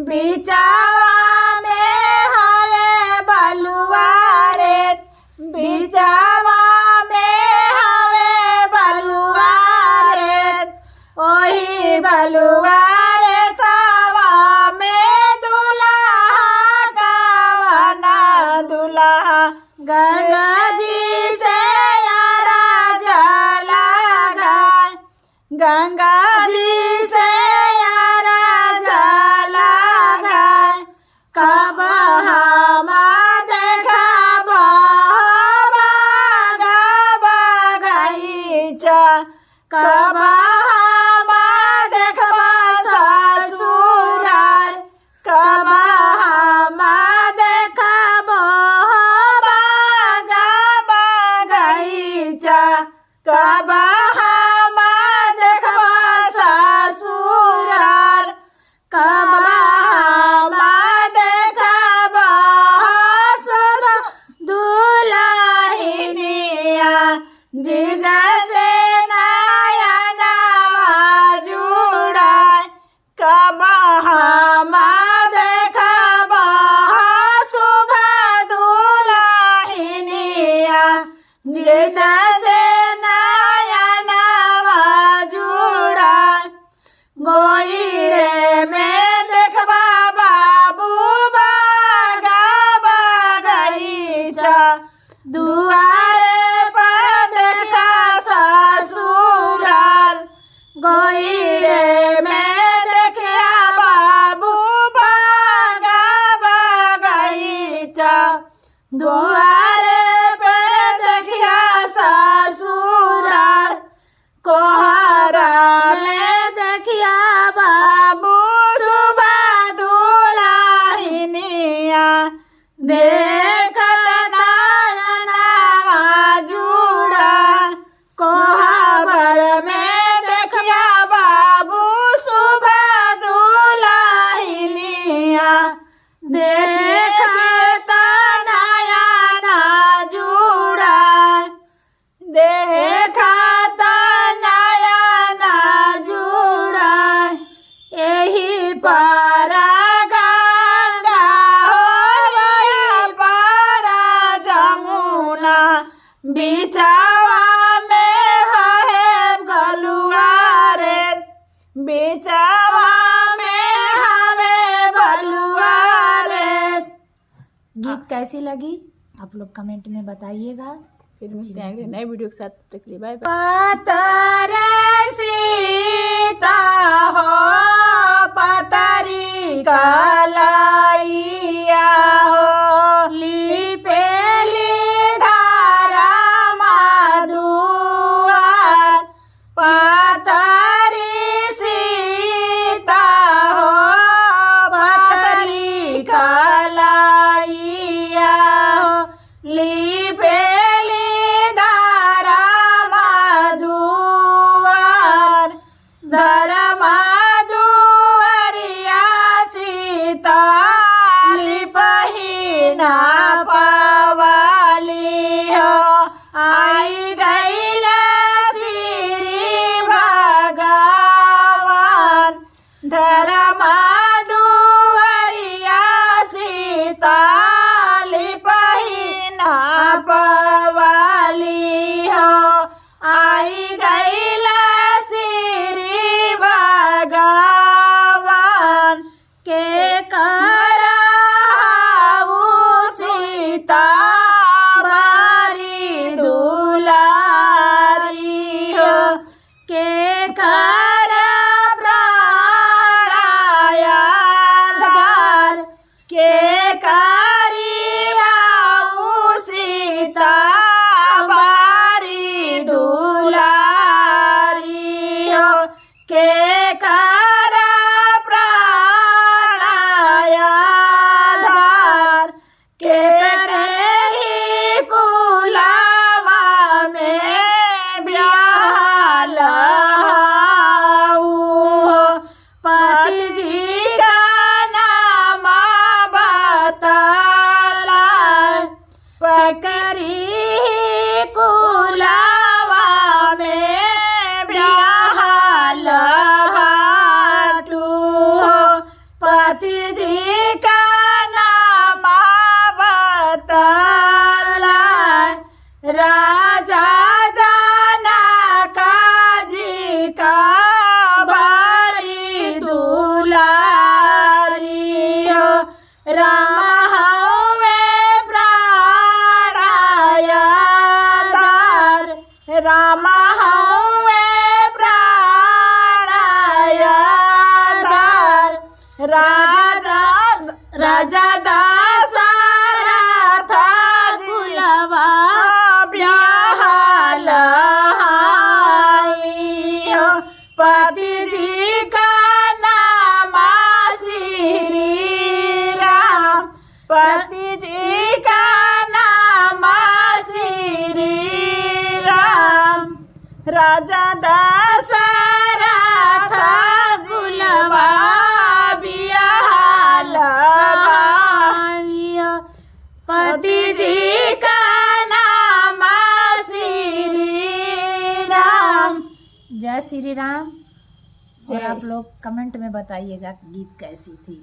बिचावा में हवे बलुआ रे, बिचावा में हवे बलुआ रे, ओही बलुआ रे तवा में दुल्हा गावना दुल्हा गंगा जी से यारा जला गाय, गंगा जी से यारा जला गाय, कब हम देखब बागा बगीचा, कब हम देखब ससुराल, कब हम देखब बागा बगीचा, कब हम देखब ससुराल, कब हम देखब दुल्हनिया जिससे नयनवा जुड़ाय, कब हम देखब शुभ दुल्हनिया जिससे नयनवा जुड़ाय, गोइरे में देखबा बाबू बागा बगीचा, दुआरे पर देखा ससुराल, गोइरे में देखा बाबू बागा बगीचा, दुआरे पर देखा ससुराल, कोहरा में देखिया बाबू शुभ दुल्हनिया, देखत नयनवा जुड़ा, कोहबर में देखिया बाबू शुभ दुल्हनिया, देखत नयना जुड़ा, देखत नयना जुड़ा, यही पर गंगा हो यही पर जमुना, बिचावा में है बलुआ रे, बिचावा में हवे बलुआ रे। गीत कैसी लगी आप लोग कमेंट में बताइएगा। फिर मिलते हैं नए वीडियो के साथ, तब तक के लिए बाय बाय। पतरे सीता हो पतरी कलाइया हो, लिपेली धारा माधुआर, पतरी सीता हो पतरी कलाइया हो, लिपेली धारा माधुआर, धर माधुअरिया सीता रामा हवे प्राणायाधार राजा दशरथ कुलवा ब्याहल पति जी का नाम श्री राम पति जी का नाम श्री राम राजा दशरथ कुलवा ब्याहल पति जी का नाम श्री राम। जय श्री राम। और आप लोग कमेंट में बताइएगा गीत कैसी थी।